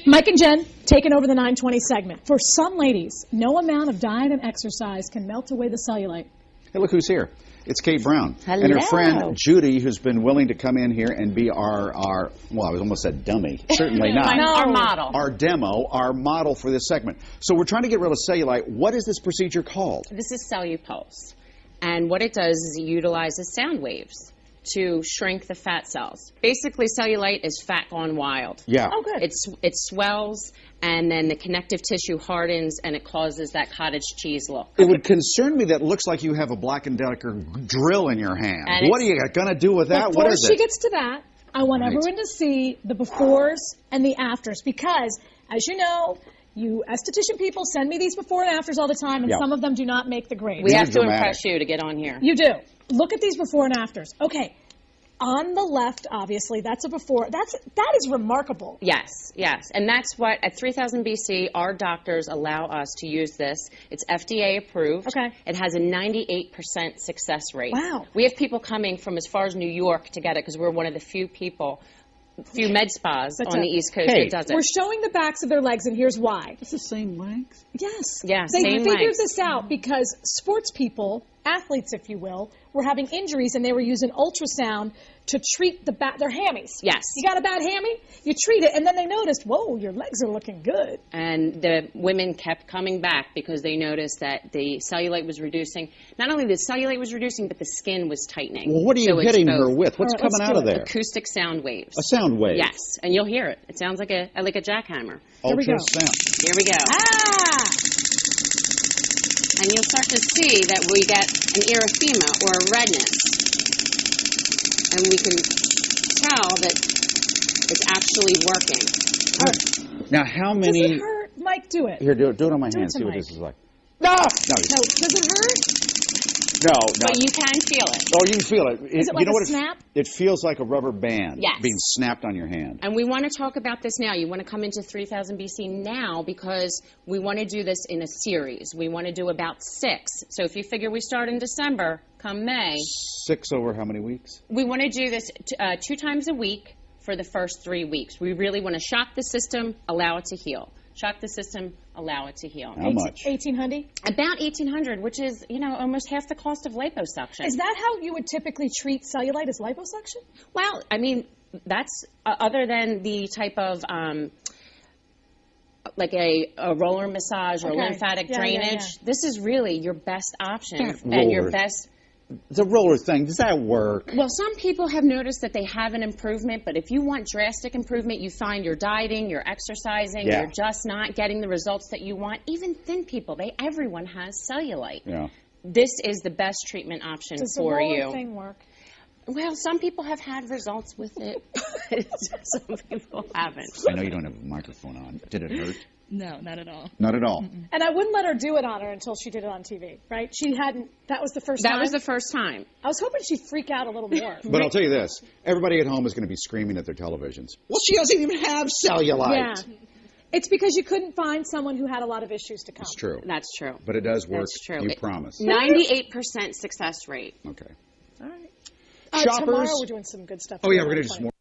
Mike and Jen taking over the 920 segment. For some ladies, no amount of diet and exercise can melt away the cellulite. Hey, look who's here. It's Kate Brown. Hello. And her friend Judy, who's been willing to come in here and be our well, I was almost said dummy. Certainly not. No. Our model. Our demo, our model for this segment. So we're trying to get rid of cellulite. What is this procedure called? This is CelluPulse. And what it does is it utilizes sound waves to shrink the fat cells. Basically, cellulite is fat gone wild. Yeah. Oh, good. It swells, and then the connective tissue hardens, and it causes that cottage cheese look. It would concern me that it looks like you have a Black & Decker drill in your hand. And What are you going to do with that? Before What is she it? gets to that, I want Right. everyone to see the befores and the afters because, as you know, you esthetician people send me these before and afters all the time, and Yeah. some of them do not make the grade. We These have are to dramatic. impress you to get on here. You do. Look at these before and afters. Okay. On the left, obviously, that's a before. That is remarkable. Yes, yes. And that's what, at 3000 BC, our doctors allow us to use this. It's FDA approved. Okay. It has a 98% success rate. Wow. We have people coming from as far as New York to get it because we're one of the few med spas That's on it. the East Coast Hey. that does it. We're showing the backs of their legs, and here's why. It's the same legs. Yes. Yeah, They same figured legs. this out because sports people, athletes if you will, were having injuries and they were using ultrasound to treat their hammies. Yes. You got a bad hammy? You treat it, and then they noticed, whoa, your legs are looking good. And the women kept coming back because they noticed that the cellulite was reducing. Not only the cellulite was reducing, but the skin was tightening. Well, what are you So it's hitting both her with? What's All right, coming let's out do of it. there? Acoustic sound waves. A sound wave. Yes, and you'll hear it. It sounds like a jackhammer. Here we go. Ultrasound. Here we go. Ah! And you'll start to see that we get an erythema or a redness. And we can tell that it's actually working. Now, how Does many... it hurt? Mike, do it. Here, do it on my Do it hand. to See what Mike. this is like. No! No, does it hurt? No. But you can feel it. Oh, you can feel it. Is it like you know a what snap? It feels like a rubber band Yes. being snapped on your hand. And we want to talk about this now. You want to come into 3000 BC now because we want to do this in a series. We want to do about 6. So if you figure we start in December, come May, 6 over how many weeks? we want to do this 2 times a week for the first 3 weeks. We really want to shock the system, allow it to heal. Shock the system, allow it to heal. How much? 1800? About $1,800, which is, almost half the cost of liposuction. Is that how you would typically treat cellulite, as liposuction? Well, I mean, that's other than the type of like a roller massage or Okay. lymphatic Yeah, drainage. yeah, yeah. This is really your best option That and your roller. best. The roller thing, does that work? Well, some people have noticed that they have an improvement, but if you want drastic improvement, you find you're dieting, you're exercising, Yeah. you're just not getting the results that you want. Even thin people, everyone has cellulite. Yeah. This is the best treatment option Does the for roller you. thing work? Well, some people have had results with it, but some people haven't. I know you don't have a microphone on. Did it hurt? No, not at all. Not at all. And I wouldn't let her do it on her until she did it on TV, right? She hadn't, that was the first time. That was the first time. I was hoping she'd freak out a little more. But I'll tell you this. Everybody at home is going to be screaming at their televisions. Well, she doesn't even have cellulite. Yeah. It's because you couldn't find someone who had a lot of issues to come. It's true. That's true. But it does work. That's true. You promise. 98% success rate. Okay. All right. Shoppers- Tomorrow we're doing some good stuff. Oh, yeah, we're going to do some more.